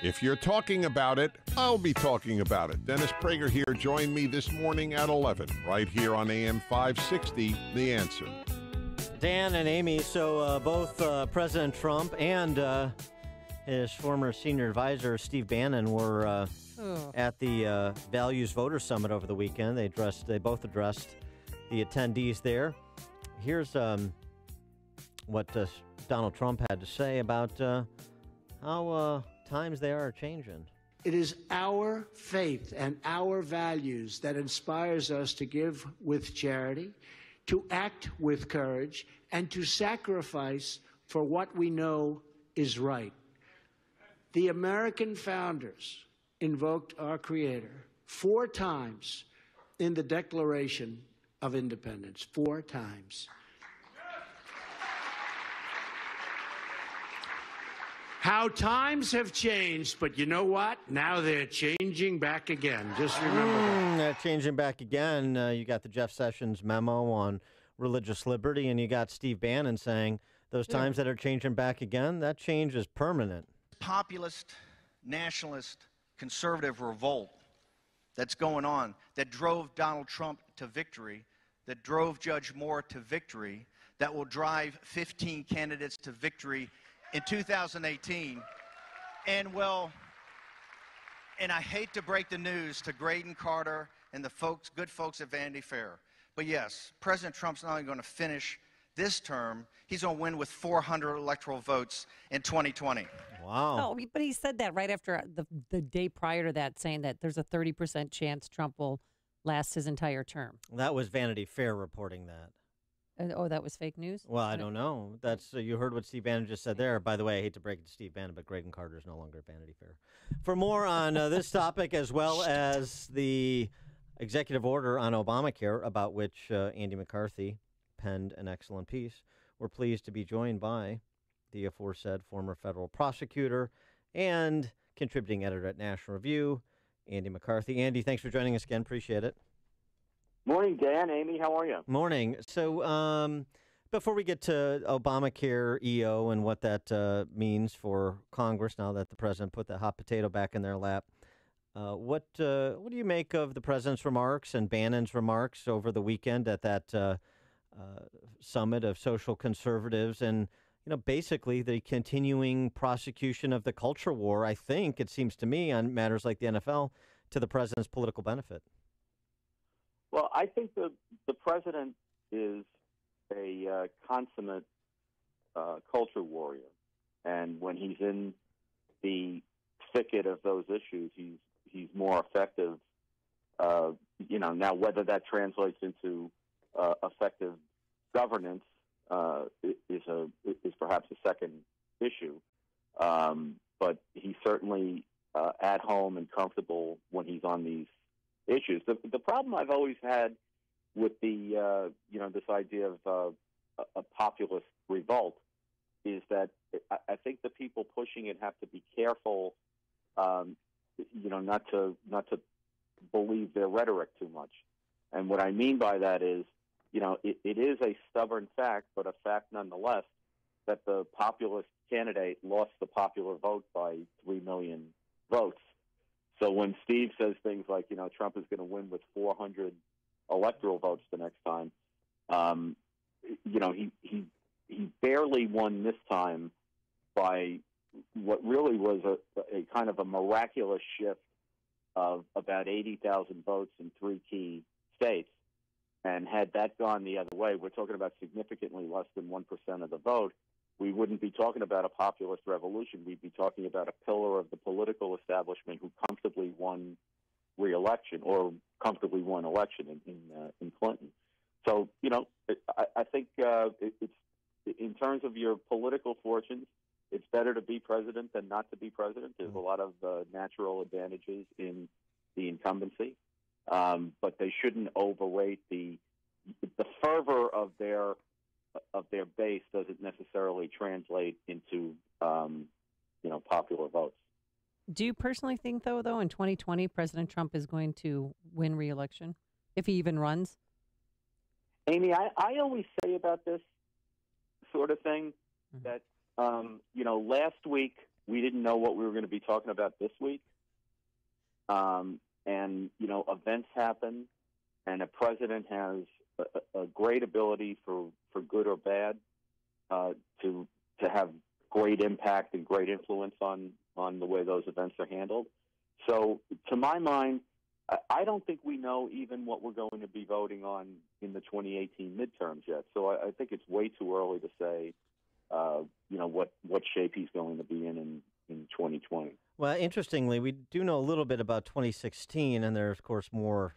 If you're talking about it, I'll be talking about it. Dennis Prager here. Join me this morning at 11, right here on AM 560, The Answer. Dan and Amy, so both President Trump and his former senior advisor, Steve Bannon, were at the Values Voter Summit over the weekend. They both addressed the attendees there. Here's what Donald Trump had to say about how times they are changing. It is our faith and our values that inspires us to give with charity, to act with courage, and to sacrifice for what we know is right. The American founders invoked our Creator 4 times in the Declaration of Independence. 4 times. How times have changed, but you know what? Now they're changing back again. Just remember that. They're changing back again. You got the Jeff Sessions memo on religious liberty, and you got Steve Bannon saying those times that are changing back again, that change is permanent. Populist, nationalist, conservative revolt that's going on, that drove Donald Trump to victory, that drove Judge Moore to victory, that will drive 15 candidates to victory in 2018. And I hate to break the news to Graydon Carter and the good folks at Vanity Fair, but yes, President Trump's not only going to finish this term, he's going to win with 400 electoral votes in 2020. Wow. Oh, but he said that right after the day prior to that, saying that there's a 30% chance Trump will last his entire term. That was Vanity Fair reporting that. That was fake news? Well, I don't know. That's you heard what Steve Bannon just said there. By the way, I hate to break it to Steve Bannon, but Graydon Carter is no longer at Vanity Fair. For more on this topic, as well as the executive order on Obamacare, about which Andy McCarthy penned an excellent piece, we're pleased to be joined by the aforesaid former federal prosecutor and contributing editor at National Review, Andy McCarthy. Andy, thanks for joining us again. Appreciate it. Morning, Dan. Amy, how are you? Morning. So before we get to Obamacare EO and what that means for Congress now that the president put the hot potato back in their lap, what do you make of the president's remarks and Bannon's remarks over the weekend at that summit of social conservatives and, basically the continuing prosecution of the culture war, I think, it seems to me, on matters like the NFL, to the president's political benefit? Well, I think the president is a consummate culture warrior, and when he's in the thicket of those issues, he's more effective. Now whether that translates into effective governance is perhaps a second issue, but he's certainly at home and comfortable when he's on these issues. The problem I've always had with the this idea of a populist revolt is that I think the people pushing it have to be careful, not to believe their rhetoric too much. And what I mean by that is, it is a stubborn fact, but a fact nonetheless, that the populist candidate lost the popular vote by 3 million votes. So when Steve says things like, Trump is going to win with 400 electoral votes the next time, he barely won this time by what really was a kind of a miraculous shift of about 80,000 votes in 3 key states. And had that gone the other way, we're talking about significantly less than 1% of the vote. We wouldn't be talking about a populist revolution. We'd be talking about a pillar of the political establishment who comfortably won re-election or comfortably won election in Clinton. So, I think it's in terms of your political fortunes, it's better to be president than not to be president. There's a lot of natural advantages in the incumbency, but they shouldn't overrate the fervor of their base doesn't necessarily translate into popular votes. Do you personally think, though, in 2020, President Trump is going to win re-election, if he even runs? Amy, I always say about this sort of thing that, last week we didn't know what we were going to be talking about this week. And, events happen, and a president has a great ability for good or bad to have great impact and great influence on the way those events are handled. So to my mind, I don't think we know even what we're going to be voting on in the 2018 midterms yet. So I think it's way too early to say, what shape he's going to be in 2020. Well, interestingly, we do know a little bit about 2016, and there's, of course, more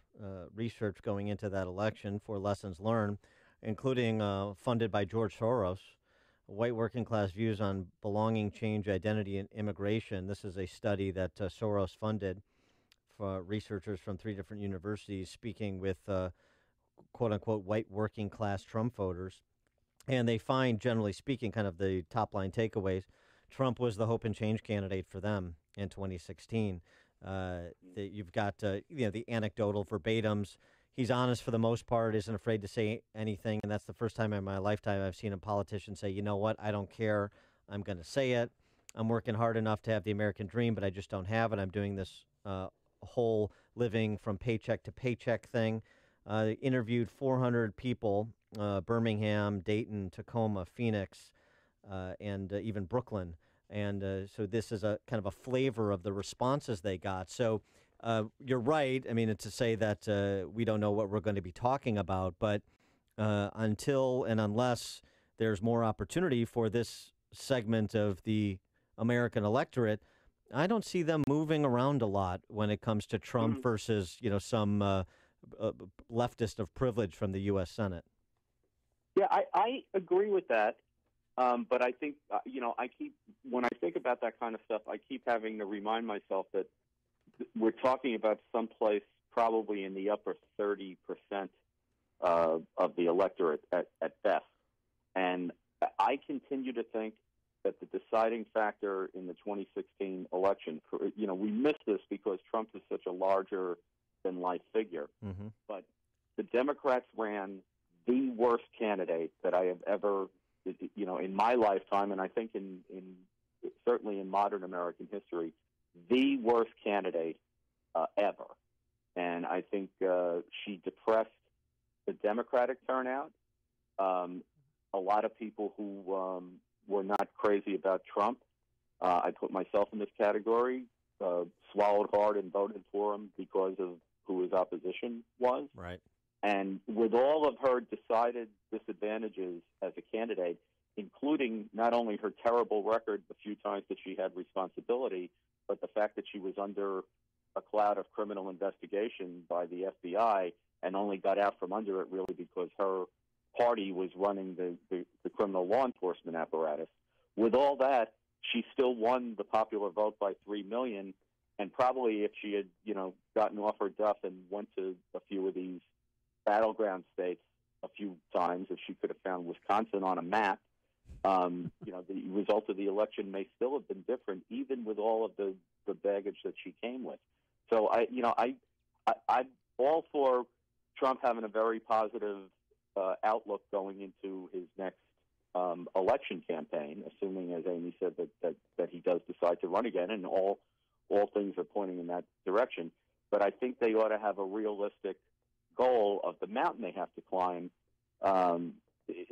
research going into that election for lessons learned, including funded by George Soros, White Working Class Views on Belonging, Change, Identity, and Immigration. This is a study that Soros funded for researchers from 3 different universities speaking with quote-unquote white working class Trump voters. And they find, generally speaking, kind of the top-line takeaways. Trump was the hope and change candidate for them in 2016. You've got the anecdotal verbatims. He's honest for the most part, isn't afraid to say anything, and that's the first time in my lifetime I've seen a politician say, you know what, I don't care, I'm going to say it. I'm working hard enough to have the American dream, but I just don't have it. I'm doing this whole living from paycheck to paycheck thing. Interviewed 400 people, Birmingham, Dayton, Tacoma, Phoenix, and even Brooklyn. And so this is a kind of a flavor of the responses they got. So you're right. I mean, to say that we don't know what we're going to be talking about, but until and unless there's more opportunity for this segment of the American electorate, I don't see them moving around a lot when it comes to Trump versus, some leftist of privilege from the U.S. Senate. Yeah, I agree with that. But I think, when I think about that kind of stuff, I keep having to remind myself that we're talking about someplace probably in the upper 30% of the electorate at best. And I continue to think that the deciding factor in the 2016 election, we missed this because Trump is such a larger-than-life figure. Mm-hmm. But the Democrats ran the worst candidate that I have ever in my lifetime, and I think certainly in modern American history, the worst candidate ever. And I think she depressed the Democratic turnout. A lot of people who were not crazy about Trump, I put myself in this category, swallowed hard and voted for him because of who his opposition was. Right. And with all of her decided disadvantages as a candidate, including not only her terrible record the few times that she had responsibility, but the fact that she was under a cloud of criminal investigation by the FBI and only got out from under it really because her party was running the criminal law enforcement apparatus. With all that, she still won the popular vote by 3 million. And probably if she had, gotten off her duff and went to a few of these battleground states a few times, if she could have found Wisconsin on a map, the result of the election may still have been different, even with all of the baggage that she came with. So I'm all for Trump having a very positive outlook going into his next election campaign, assuming, as Amy said, that he does decide to run again, and all things are pointing in that direction. But I think they ought to have a realistic goal of the mountain they have to climb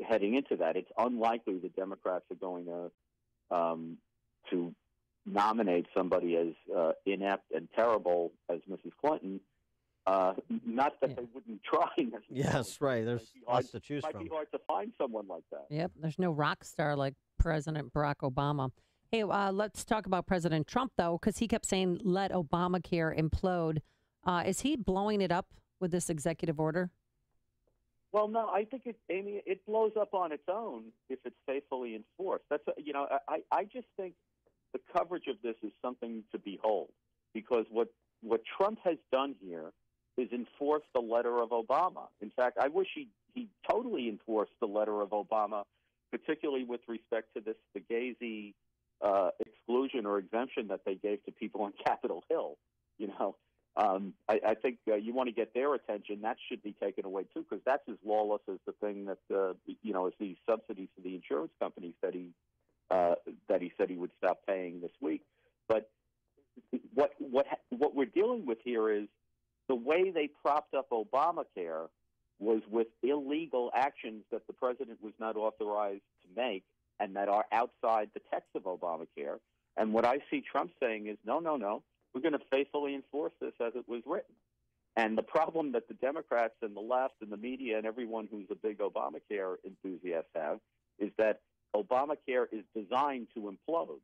heading into that. It's unlikely the Democrats are going to nominate somebody as inept and terrible as Mrs. Clinton. Not that they wouldn't try necessarily. Yes, right. There's lots to choose from. It might be hard to find someone like that. Yep, there's no rock star like President Barack Obama. Hey, let's talk about President Trump, though, because he kept saying, let Obamacare implode. Is he blowing it up with this executive order? Well, no, I think it blows up on its own if it's faithfully enforced. I just think the coverage of this is something to behold, because what Trump has done here is enforce the letter of Obama. In fact, I wish he totally enforced the letter of Obama, particularly with respect to the Gazy exclusion or exemption that they gave to people on Capitol Hill. I think you want to get their attention. That should be taken away too, because that's as lawless as the thing that as the subsidies to the insurance companies that he that he said he would stop paying this week. But what we're dealing with here is the way they propped up Obamacare was with illegal actions that the president was not authorized to make and that are outside the text of Obamacare. And what I see Trump saying is, no, we're going to faithfully enforce this as it was written. And the problem that the Democrats and the left and the media and everyone who's a big Obamacare enthusiast have is that Obamacare is designed to implode.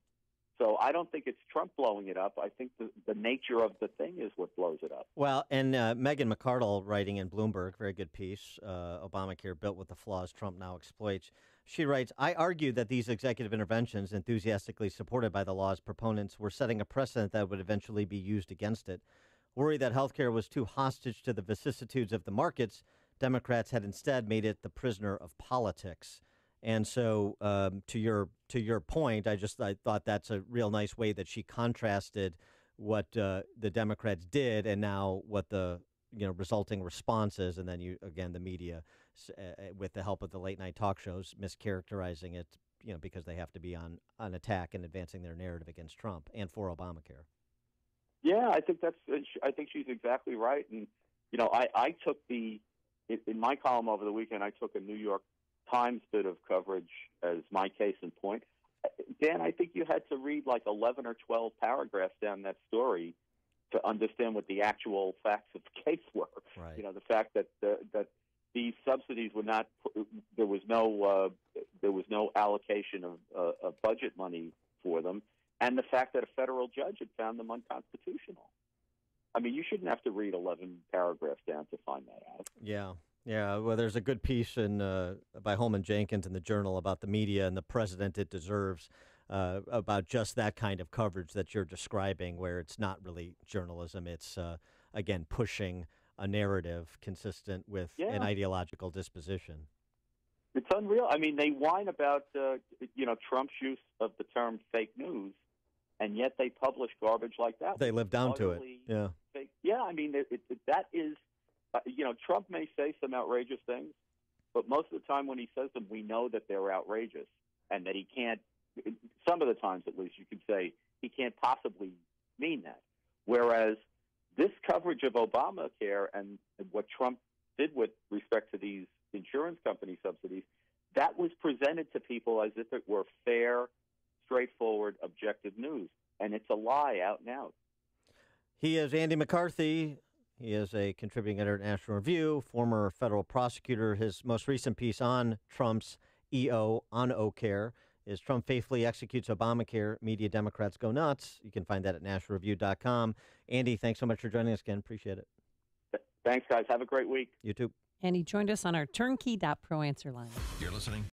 So I don't think it's Trump blowing it up. I think the nature of the thing is what blows it up. Well, and Megan McCarthy writing in Bloomberg, very good piece, Obamacare built with the flaws Trump now exploits. She writes, I argue that these executive interventions, enthusiastically supported by the law's proponents, were setting a precedent that would eventually be used against it. Worried that healthcare was too hostage to the vicissitudes of the markets, Democrats had instead made it the prisoner of politics. And so, to your point, I thought that's a real nice way that she contrasted what the Democrats did and now what the resulting response is, and then the media, with the help of the late night talk shows, mischaracterizing it, because they have to be on attack and advancing their narrative against Trump and for Obamacare. Yeah, I think she's exactly right. And I took in my column over the weekend, I took a New York Times bit of coverage as my case in point. Dan, I think you had to read like 11 or 12 paragraphs down that story to understand what the actual facts of the case were. Right. The fact that these subsidies were not, there was no allocation of budget money for them, and the fact that a federal judge had found them unconstitutional. I mean, you shouldn't have to read 11 paragraphs down to find that out. Yeah. Well, there's a good piece by Holman Jenkins in the Journal about the media and the president it deserves, about just that kind of coverage that you're describing, where it's not really journalism. It's, again, pushing a narrative consistent with an ideological disposition. It's unreal. I mean, they whine about, Trump's use of the term fake news, and yet they publish garbage like that. They live down to it. Yeah. Fake. Yeah, I mean, that is... Trump may say some outrageous things, but most of the time when he says them, we know that they're outrageous and that he can't, some of the times at least, you could say he can't possibly mean that. Whereas this coverage of Obamacare and what Trump did with respect to these insurance company subsidies, that was presented to people as if it were fair, straightforward, objective news. And it's a lie out and out. He is Andy McCarthy. He is a contributing editor at National Review, former federal prosecutor. His most recent piece on Trump's EO on Ocare is Trump Faithfully Executes Obamacare, Media Democrats Go Nuts. You can find that at nationalreview.com. Andy, thanks so much for joining us again. Appreciate it. Thanks, guys. Have a great week. You too. And he joined us on our turnkey.pro answer line. You're listening